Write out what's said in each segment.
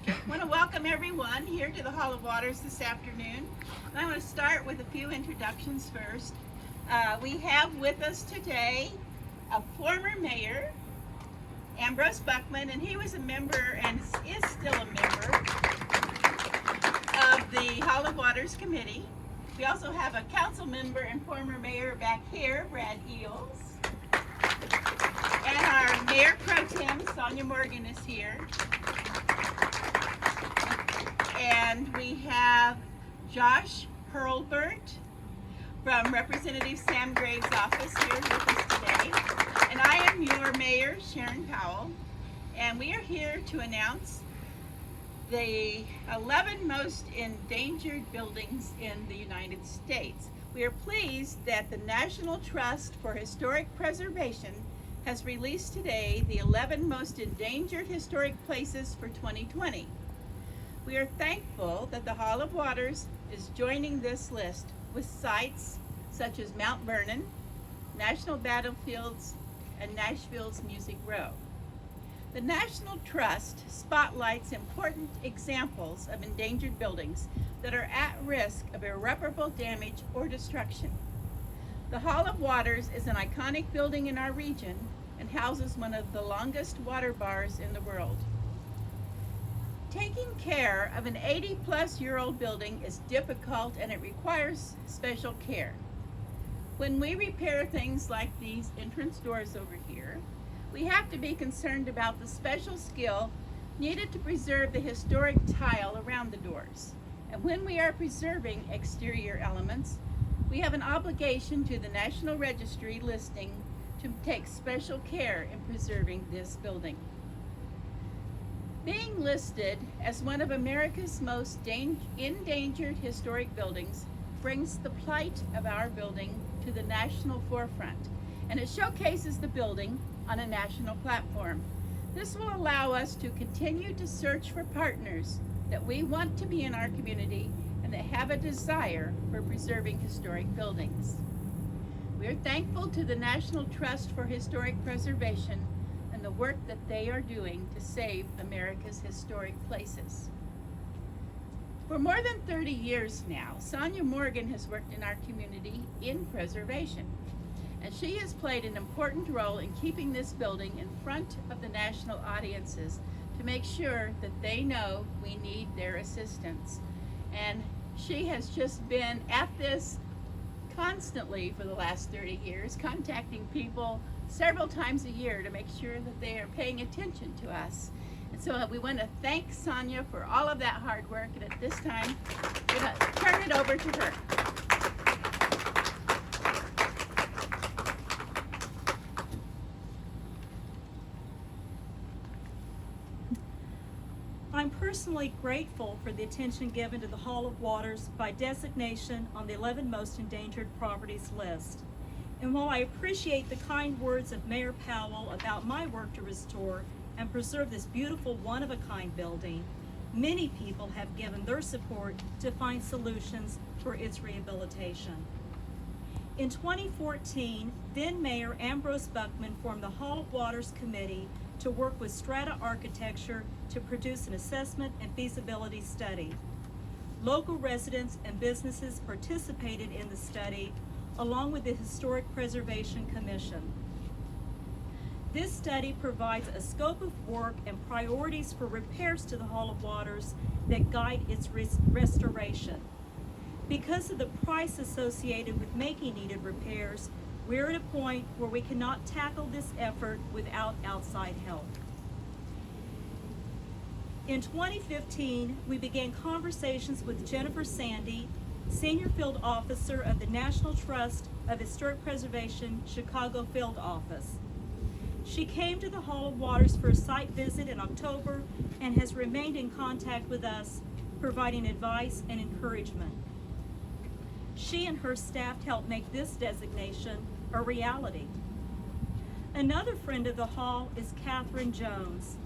I want to welcome everyone here to the Hall of Waters this afternoon. And I want to start with a few introductions first. We have with us today a former mayor, Ambrose Buckman, and he was a member and is still a member of the Hall of Waters Committee. We also have a council member and former mayor back here, Brad Eels. And our Mayor Pro Tem, Sonia Morgan, is here. And we have Josh Hurlbert from Representative Sam Graves' office here with us today. And I am your mayor, Sharon Powell, and we are here to announce the 11 most endangered buildings in the United States. We are pleased that the National Trust for Historic Preservation has released today the 11 most endangered historic places for 2020. We are thankful that the Hall of Waters is joining this list with sites such as Mount Vernon, National Battlefields, and Nashville's Music Row. The National Trust spotlights important examples of endangered buildings that are at risk of irreparable damage or destruction. The Hall of Waters is an iconic building in our region and houses one of the longest water bars in the world. Taking care of an 80-plus-year-old building is difficult and it requires special care. When we repair things like these entrance doors over here, we have to be concerned about the special skill needed to preserve the historic tile around the doors. And when we are preserving exterior elements, we have an obligation to the National Registry listing to take special care in preserving this building. Being listed as one of America's most endangered historic buildings brings the plight of our building to the national forefront, and it showcases the building on a national platform. This will allow us to continue to search for partners that we want to be in our community and that have a desire for preserving historic buildings. We are thankful to the National Trust for Historic Preservation and the work that they are doing to save America's historic places. For more than 30 years now, Sonia Morgan has worked in our community in preservation, and she has played an important role in keeping this building in front of the national audiences to make sure that they know we need their assistance. And she has just been at this constantly for the last 30 years, contacting people several times a year to make sure that they are paying attention to us. And so we want to thank Sonia for all of that hard work, and at this time, we're going to turn it over to her. I'm personally grateful for the attention given to the Hall of Waters by designation on the 11 most endangered properties list. And while I appreciate the kind words of Mayor Powell about my work to restore and preserve this beautiful one-of-a-kind building, many people have given their support to find solutions for its rehabilitation. In 2014, then Mayor Ambrose Buckman formed the Hall of Waters Committee to work with Strata Architecture to produce an assessment and feasibility study. Local residents and businesses participated in the study, along with the Historic Preservation Commission. This study provides a scope of work and priorities for repairs to the Hall of Waters that guide its restoration. Because of the price associated with making needed repairs, we're at a point where we cannot tackle this effort without outside help. In 2015, we began conversations with Jennifer Sandy, Senior Field Officer of the National Trust of Historic Preservation Chicago Field Office. She came to the Hall of Waters for a site visit in October and has remained in contact with us, providing advice and encouragement. She and her staff helped make this designation a reality. Another friend of the Hall is Catherine Jones.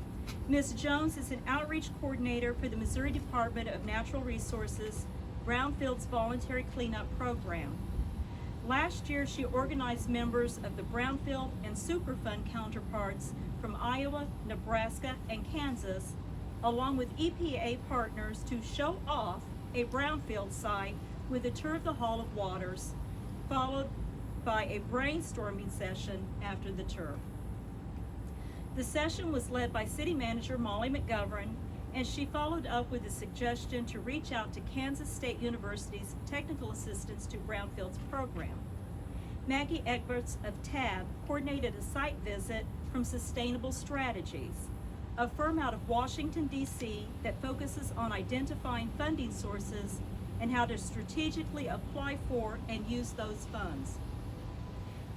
Ms. Jones is an outreach coordinator for the Missouri Department of Natural Resources Brownfield's Voluntary Cleanup Program. Last year, she organized members of the Brownfield and Superfund counterparts from Iowa, Nebraska, and Kansas along with EPA partners to show off a brownfield site with a tour of the Hall of Waters, followed by a brainstorming session after the tour. The session was led by City Manager Molly McGovern, and she followed up with a suggestion to reach out to Kansas State University's Technical Assistance to Brownfields program. Maggie Egberts of TAB coordinated a site visit from Sustainable Strategies, a firm out of Washington, D.C. that focuses on identifying funding sources and how to strategically apply for and use those funds.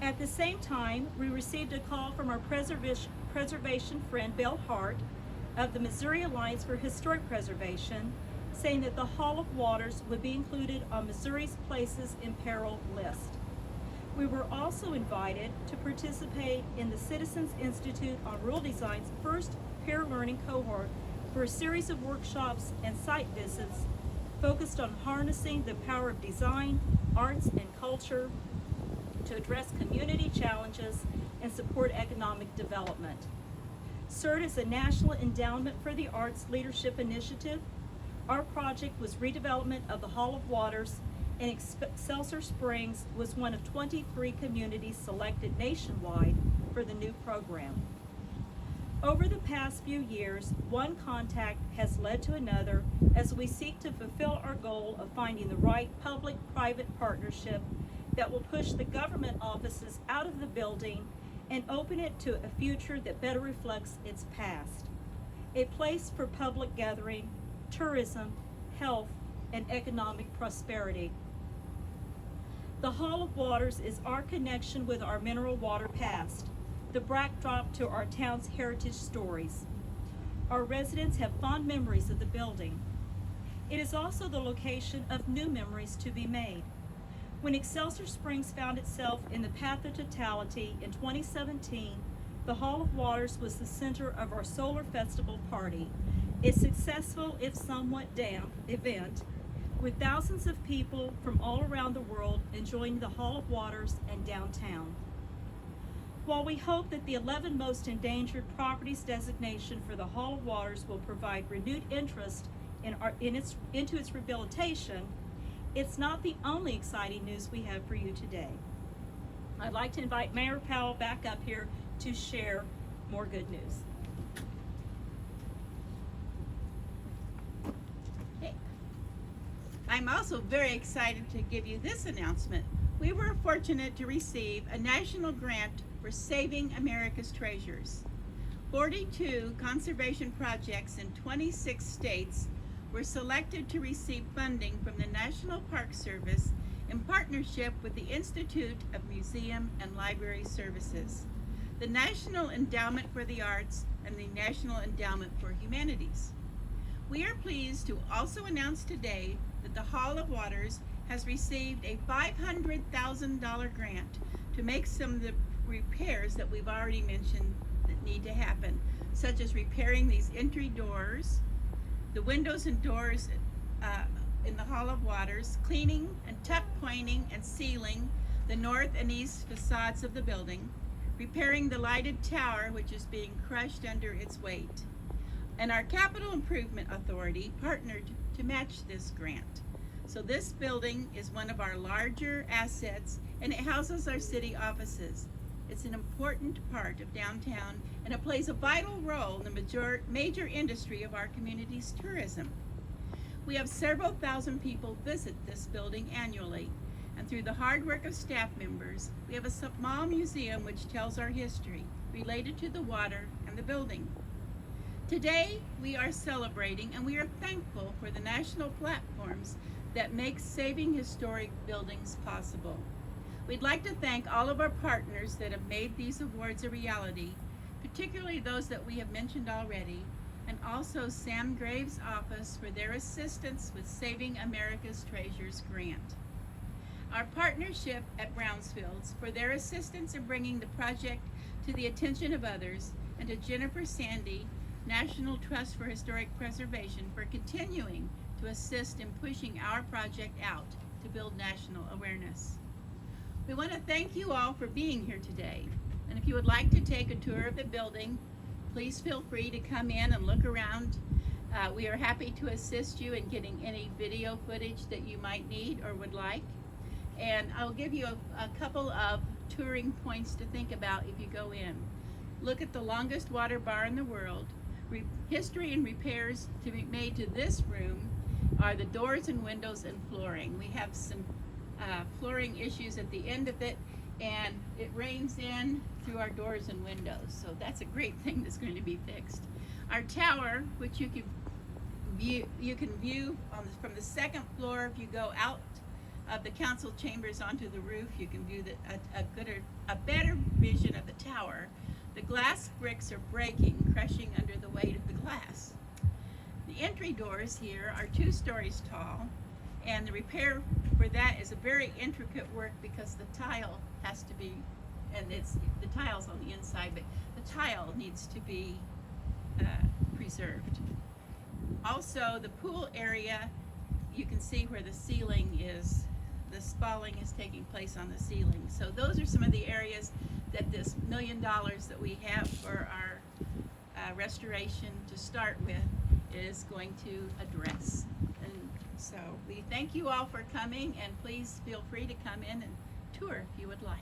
At the same time, we received a call from our preservation friend Bill Hart of the Missouri Alliance for Historic Preservation, saying that the Hall of Waters would be included on Missouri's Places in Peril list. We were also invited to participate in the Citizens Institute on Rural Design's first peer learning cohort for a series of workshops and site visits focused on harnessing the power of design, arts, and culture to address community challenges and support economic development. CERT is a National Endowment for the Arts Leadership Initiative. Our project was redevelopment of the Hall of Waters, and Excelsior Springs was one of 23 communities selected nationwide for the new program. Over the past few years, one contact has led to another as we seek to fulfill our goal of finding the right public-private partnership that will push the government offices out of the building and open it to a future that better reflects its past. A place for public gathering, tourism, health, and economic prosperity. The Hall of Waters is our connection with our mineral water past, the backdrop to our town's heritage stories. Our residents have fond memories of the building. It is also the location of new memories to be made. When Excelsior Springs found itself in the path of totality in 2017, the Hall of Waters was the center of our Solar Festival party, a successful, if somewhat damp, event with thousands of people from all around the world enjoying the Hall of Waters and downtown. While we hope that the 11 Most Endangered Properties designation for the Hall of Waters will provide renewed interest into its rehabilitation, it's not the only exciting news we have for you today. I'd like to invite Mayor Powell back up here to share more good news. Hey. I'm also very excited to give you this announcement. We were fortunate to receive a national grant for Saving America's Treasures. 42 conservation projects in 26 states were selected to receive funding from the National Park Service in partnership with the Institute of Museum and Library Services, the National Endowment for the Arts, and the National Endowment for Humanities. We are pleased to also announce today that the Hall of Waters has received a $500,000 grant to make some of the repairs that we've already mentioned that need to happen, such as repairing these entry doors, the windows and doors in the Hall of Waters, cleaning and tuck pointing and sealing the north and east facades of the building, repairing the lighted tower which is being crushed under its weight. And our Capital Improvement Authority partnered to match this grant. So this building is one of our larger assets, and it houses our city offices. It's an important part of downtown, and it plays a vital role in the major industry of our community's tourism. We have several thousand people visit this building annually, and through the hard work of staff members, we have a small museum which tells our history related to the water and the building. Today, we are celebrating, and we are thankful for the national platforms that make saving historic buildings possible. We'd like to thank all of our partners that have made these awards a reality, particularly those that we have mentioned already, and also Sam Graves' office for their assistance with Saving America's Treasures grant. Our partnership at Brownsfields for their assistance in bringing the project to the attention of others, and to Jennifer Sandy, National Trust for Historic Preservation, for continuing to assist in pushing our project out to build national awareness. We want to thank you all for being here today. And if you would like to take a tour of the building, please feel free to come in and look around. We are happy to assist you in getting any video footage that you might need or would like. And I'll give you a couple of touring points to think about if you go in. Look at the longest water bar in the world. History and repairs to be made to this room are the doors and windows and flooring. We have some flooring issues at the end of it, and it rains in through our doors and windows. So that's a great thing that's going to be fixed. Our tower, which you can view from the second floor. If you go out of the council chambers onto the roof, you can view a better vision of the tower. The glass bricks are breaking, crushing under the weight of the glass. The entry doors here are 2 stories tall, and the repair for that is a very intricate work because the tile has to be, and the tile's on the inside, but the tile needs to be preserved. Also, the pool area, you can see where the ceiling is, the spalling is taking place on the ceiling. So those are some of the areas that this $1 million that we have for our restoration to start with is going to address. And so we thank you all for coming, and please feel free to come in and tour if you would like.